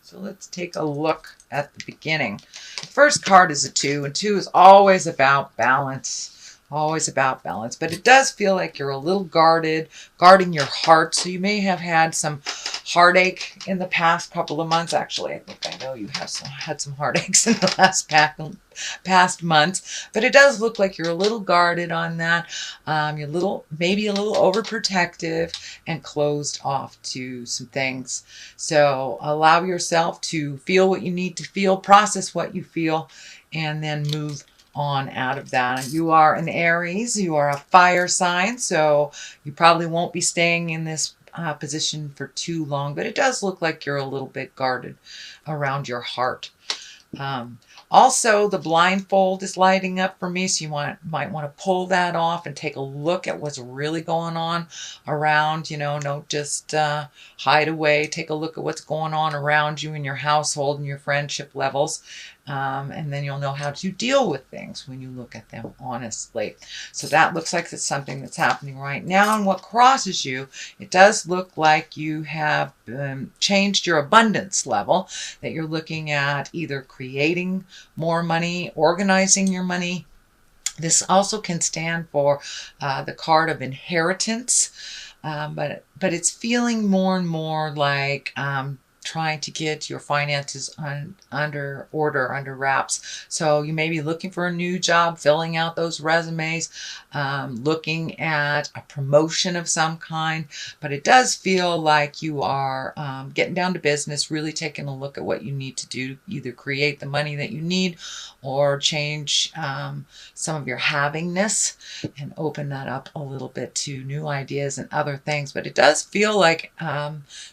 So let's take a look at the beginning. The first card is a 2, and 2 is always about balance. Always about balance. But it does feel like you're a little guarding your heart. So you may have had some heartache in the past couple of months. Actually, I think I know you have had some heartaches in the last past months. But it does look like you're a little guarded on that. You're maybe a little overprotective and closed off to some things. So allow yourself to feel what you need to feel, process what you feel, and then move on out of that. You are an Aries, you are a fire sign, so you probably won't be staying in this position for too long, but it does look like you're a little bit guarded around your heart. Also, the blindfold is lighting up for me, so you might want to pull that off and take a look at what's really going on around. Don't just hide away. Take a look at what's going on around you in your household and your friendship levels. And then you'll know how to deal with things when you look at them honestly. So that looks like it's something that's happening right now. And what crosses you, it does look like you have changed your abundance level, that you're looking at either creating more money, organizing your money. This also can stand for the card of inheritance, but it's feeling more and more like trying to get your finances under order, under wraps. So you may be looking for a new job, filling out those resumes, looking at a promotion of some kind, but it does feel like you are getting down to business, really taking a look at what you need to do, either create the money that you need or change some of your havingness and open that up a little bit to new ideas and other things. But it does feel like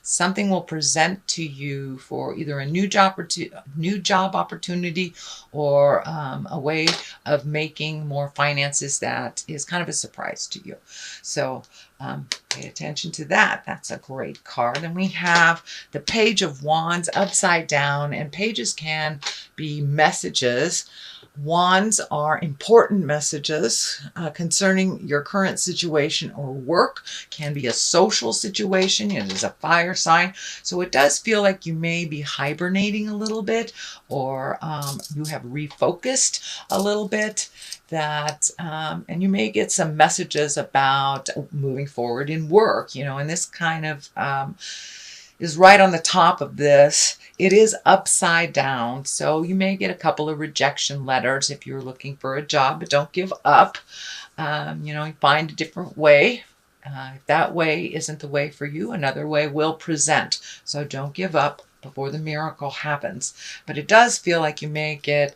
something will present to you for either a new job opportunity or a way of making more finances that is kind of a surprise to you. So pay attention to that. That's a great card. And we have the Page of Wands upside down, and pages can be messages. Wands are important messages concerning your current situation or work. Can be a social situation. It is a fire sign. So it does feel like you may be hibernating a little bit, or you have refocused a little bit. And you may get some messages about moving forward in work, and this kind of is right on the top of this. It is upside down, so you may get a couple of rejection letters if you're looking for a job, but don't give up. Find a different way. If that way isn't the way for you, another way will present. So don't give up before the miracle happens. But it does feel like you may get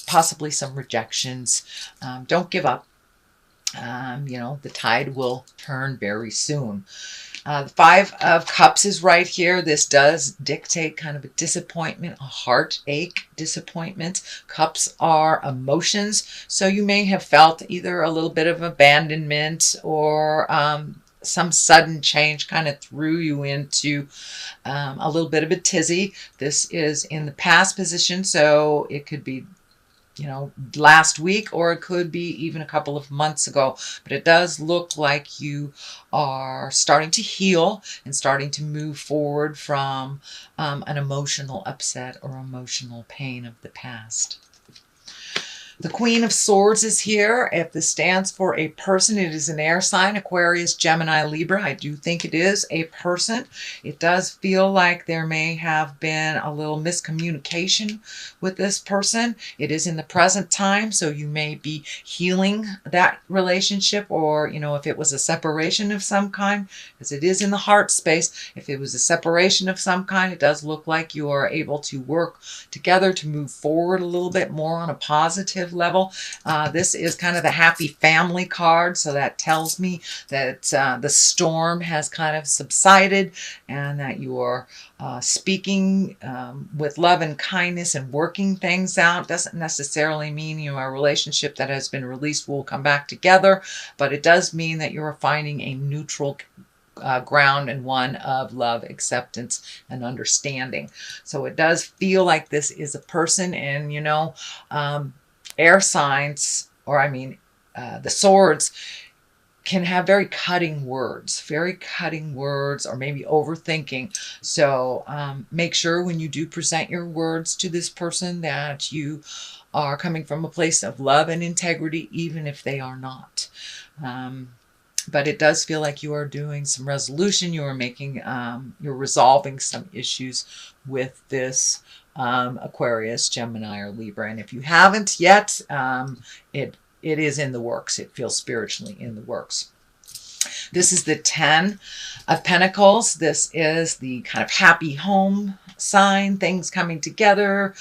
possibly some rejections. Don't give up. The tide will turn very soon. The Five of Cups is right here. This does dictate kind of a disappointment, a heartache disappointment. Cups are emotions. So you may have felt either a little bit of abandonment or some sudden change kind of threw you into a little bit of a tizzy. This is in the past position, so it could be last week, or it could be even a couple of months ago. But it does look like you are starting to heal and starting to move forward from an emotional upset or emotional pain of the past. The Queen of Swords is here. If this stands for a person, it is an air sign, Aquarius, Gemini, Libra. I do think it is a person. It does feel like there may have been a little miscommunication with this person. It is in the present time, so you may be healing that relationship, or, if it was a separation of some kind, because it is in the heart space. If it was a separation of some kind, it does look like you are able to work together to move forward a little bit more on a positive level. This is kind of the happy family card, so that tells me that the storm has kind of subsided and that you are speaking with love and kindness and working things out. Doesn't necessarily mean a relationship that has been released will come back together, but it does mean that you're finding a neutral ground and one of love, acceptance, and understanding. So it does feel like this is a person, and air signs, or the swords, can have very cutting words, or maybe overthinking. So make sure when you do present your words to this person that you are coming from a place of love and integrity, even if they are not. But it does feel like you are doing some resolution. You are making, you're resolving some issues with this Aquarius, Gemini, or Libra. And if you haven't yet, it is in the works. It feels spiritually in the works. This is the 10 of Pentacles. This is the kind of happy home sign, things coming together.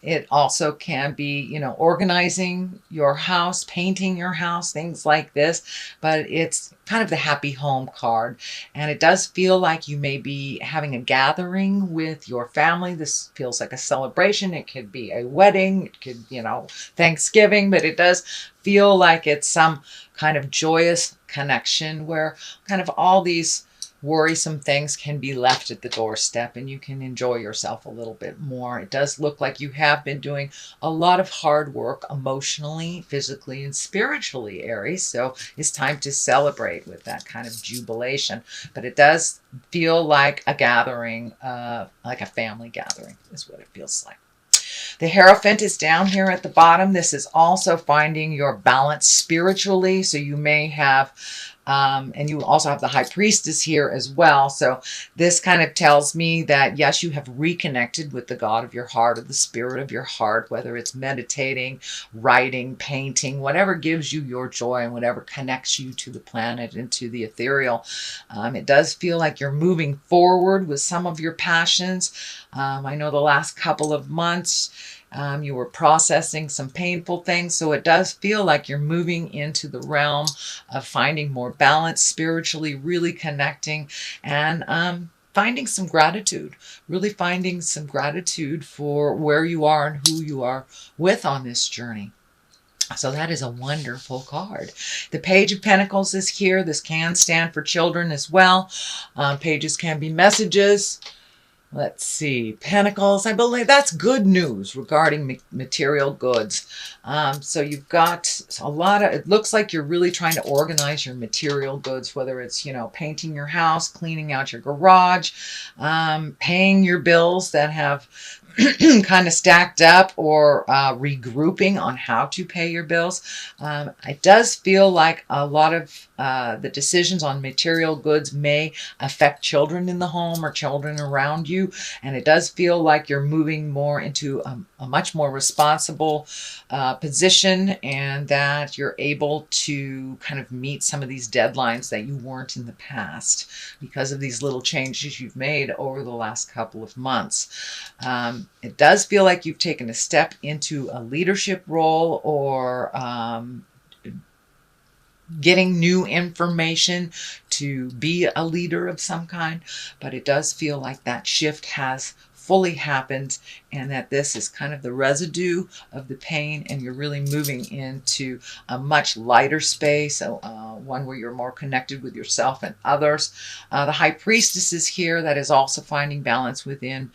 It also can be, you know, organizing your house, painting your house, things like this. But it's kind of the happy home card. And it does feel like you may be having a gathering with your family. This feels like a celebration. It could be a wedding. It could, you know, Thanksgiving. But it does feel like it's some kind of joyous connection where kind of all these worrisome things can be left at the doorstep and you can enjoy yourself a little bit more. It does look like you have been doing a lot of hard work emotionally, physically, and spiritually, Aries. So it's time to celebrate with that kind of jubilation. But it does feel like a gathering, like a family gathering is what it feels like. The Hierophant is down here at the bottom. This is also finding your balance spiritually. So you may have, and you also have the High Priestess here as well. So this kind of tells me that, yes, you have reconnected with the God of your heart, or the spirit of your heart, whether it's meditating, writing, painting, whatever gives you your joy and whatever connects you to the planet and to the ethereal. It does feel like you're moving forward with some of your passions. I know the last couple of months, you were processing some painful things. So it does feel like you're moving into the realm of finding more balance spiritually, really connecting and finding some gratitude, really finding some gratitude for where you are and who you are with on this journey. So that is a wonderful card. The Page of Pentacles is here. This can stand for children as well. Pages can be messages. Let's see, Pentacles, I believe that's good news regarding material goods. So you've got a lot of, it looks like you're really trying to organize your material goods, whether it's, you know, painting your house, cleaning out your garage, paying your bills that have kind of stacked up, or regrouping on how to pay your bills. It does feel like a lot of the decisions on material goods may affect children in the home or children around you. And it does feel like you're moving more into a much more responsible position, and that you're able to kind of meet some of these deadlines that you weren't in the past because of these little changes you've made over the last couple of months. It does feel like you've taken a step into a leadership role, or getting new information to be a leader of some kind. But it does feel like that shift has fully happened, and that this is kind of the residue of the pain, and you're really moving into a much lighter space, one where you're more connected with yourself and others. The High Priestess is here. That is also finding balance within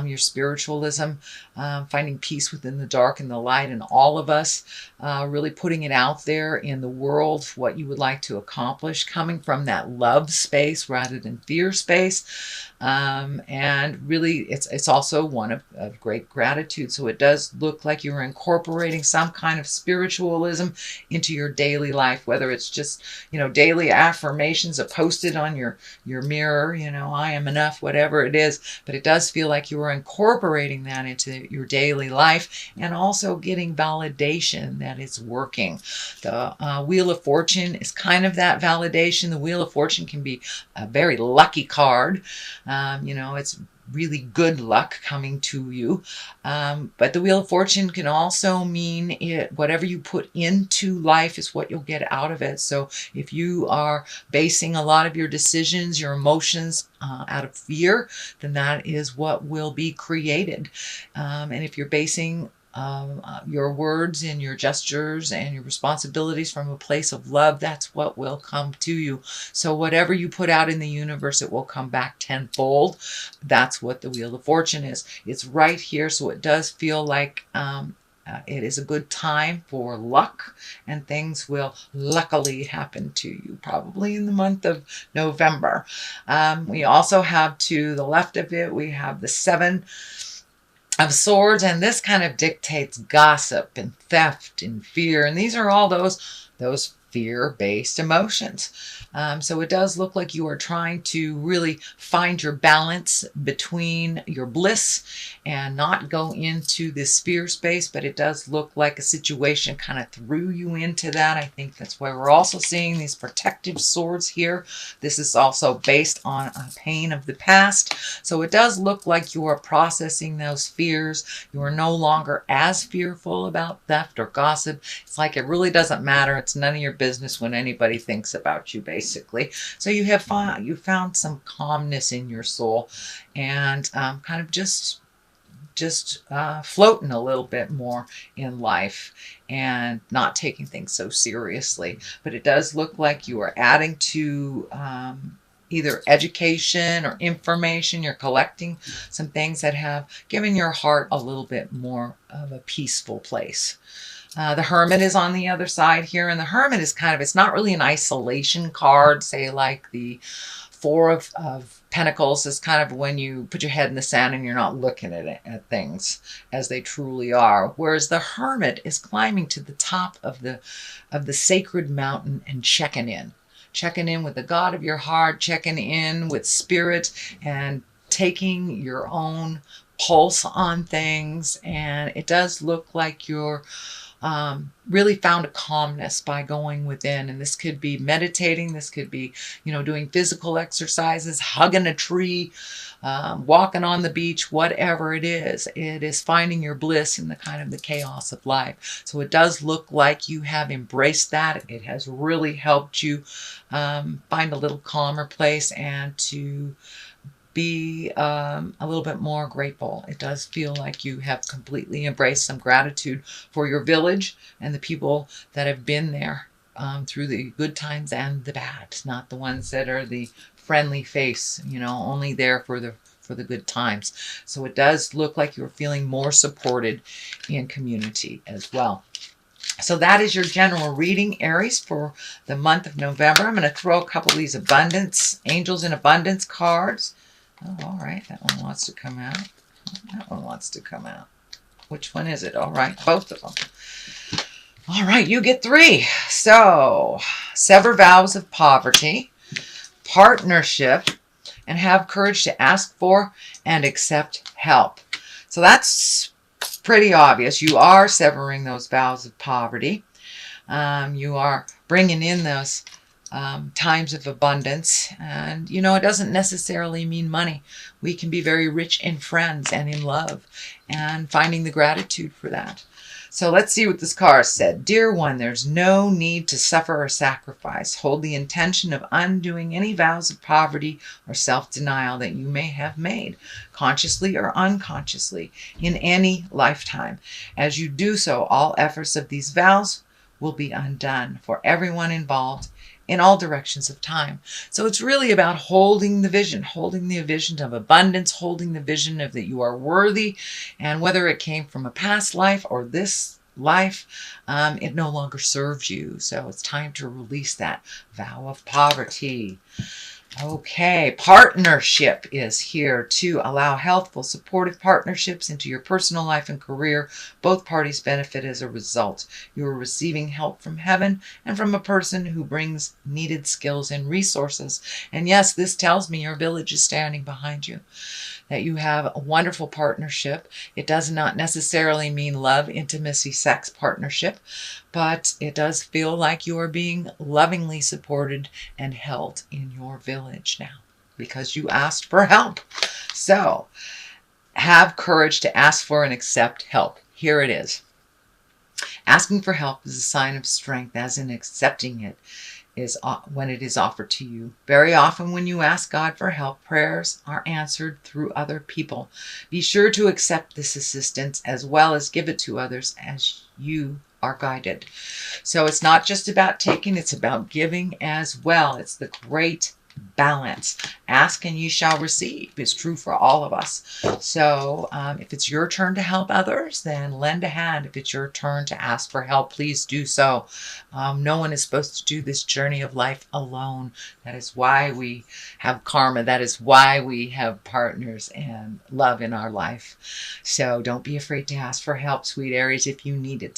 your spiritualism, finding peace within the dark and the light in all of us, really putting it out there in the world, what you would like to accomplish, coming from that love space rather than fear space. And really, it's also one of great gratitude. So it does look like you're incorporating some kind of spiritualism into your daily life, whether it's just, you know, daily affirmations are posted on your mirror, you know, I am enough, whatever it is. But it does feel like you are incorporating that into your daily life, and also getting validation that it's working. The Wheel of Fortune is kind of that validation. The Wheel of Fortune can be a very lucky card. You know, it's really good luck coming to you. But the Wheel of Fortune can also mean whatever you put into life is what you'll get out of it. So if you are basing a lot of your decisions, your emotions out of fear, then that is what will be created. And if you're basing your words and your gestures and your responsibilities from a place of love, that's what will come to you. So whatever you put out in the universe, it will come back tenfold. That's what the Wheel of Fortune is. It's right here, so it does feel like It is a good time for luck, and things will luckily happen to you, probably in the month of November. We also have, to the left of it, we have the Seven of Swords, and this kind of dictates gossip and theft and fear, and these are all those fear-based emotions. So it does look like you are trying to really find your balance between your bliss and not go into this fear space, but it does look like a situation kind of threw you into that. I think that's why we're also seeing these protective swords here. This is also based on a pain of the past. So it does look like you are processing those fears. You are no longer as fearful about theft or gossip. It's like it really doesn't matter. It's none of your business when anybody thinks about you, basically. So you found some calmness in your soul, and kind of just floating a little bit more in life and not taking things so seriously. But it does look like you are adding to either education or information. You're collecting some things that have given your heart a little bit more of a peaceful place. The Hermit is on the other side here, and the Hermit is kind of, it's not really an isolation card, say like the Four of Pentacles is kind of when you put your head in the sand and you're not looking at things as they truly are. Whereas the Hermit is climbing to the top of the sacred mountain and checking in. Checking in with the God of your heart, checking in with spirit, and taking your own pulse on things. And it does look like you're really found a calmness by going within. And this could be meditating. This could be, doing physical exercises, hugging a tree, walking on the beach, whatever it is. It is finding your bliss in the kind of the chaos of life. So it does look like you have embraced that. It has really helped you find a little calmer place and to be a little bit more grateful. It does feel like you have completely embraced some gratitude for your village and the people that have been there through the good times and the bad, not the ones that are the friendly face, only there for the good times. So it does look like you're feeling more supported in community as well. So that is your general reading, Aries, for the month of November. I'm going to throw a couple of these abundance, angels in abundance cards. Oh, all right. That one wants to come out. That one wants to come out. Which one is it? All right. Both of them. All right. You get 3. So, sever vows of poverty, partnership, and have courage to ask for and accept help. So that's pretty obvious. You are severing those vows of poverty. You are bringing in those times of abundance, and it doesn't necessarily mean money. We can be very rich in friends and in love, and finding the gratitude for that. So let's see what this card said. Dear one, there's no need to suffer or sacrifice. Hold the intention of undoing any vows of poverty or self-denial that you may have made, consciously or unconsciously, in any lifetime. As you do so, all efforts of these vows will be undone for everyone involved in all directions of time. So it's really about holding the vision of abundance, holding the vision of that you are worthy, and whether it came from a past life or this life, it no longer serves you. So it's time to release that vow of poverty. Okay, partnership is here to allow healthful, supportive partnerships into your personal life and career. Both parties benefit as a result. You are receiving help from heaven and from a person who brings needed skills and resources. And yes, this tells me your village is standing behind you, that you have a wonderful partnership. It does not necessarily mean love, intimacy, sex partnership, but it does feel like you are being lovingly supported and held in your village now because you asked for help. So have courage to ask for and accept help. Here it is. Asking for help is a sign of strength, as in accepting it is when it is offered to you. Very often when you ask God for help, prayers are answered through other people. Be sure to accept this assistance as well as give it to others as you are guided. So it's not just about taking, it's about giving as well. It's the great balance. Ask and you shall receive is true for all of us. So if it's your turn to help others, then lend a hand. If it's your turn to ask for help, please do so. No one is supposed to do this journey of life alone. That is why we have karma. That is why we have partners and love in our life. So don't be afraid to ask for help, sweet Aries, if you need it.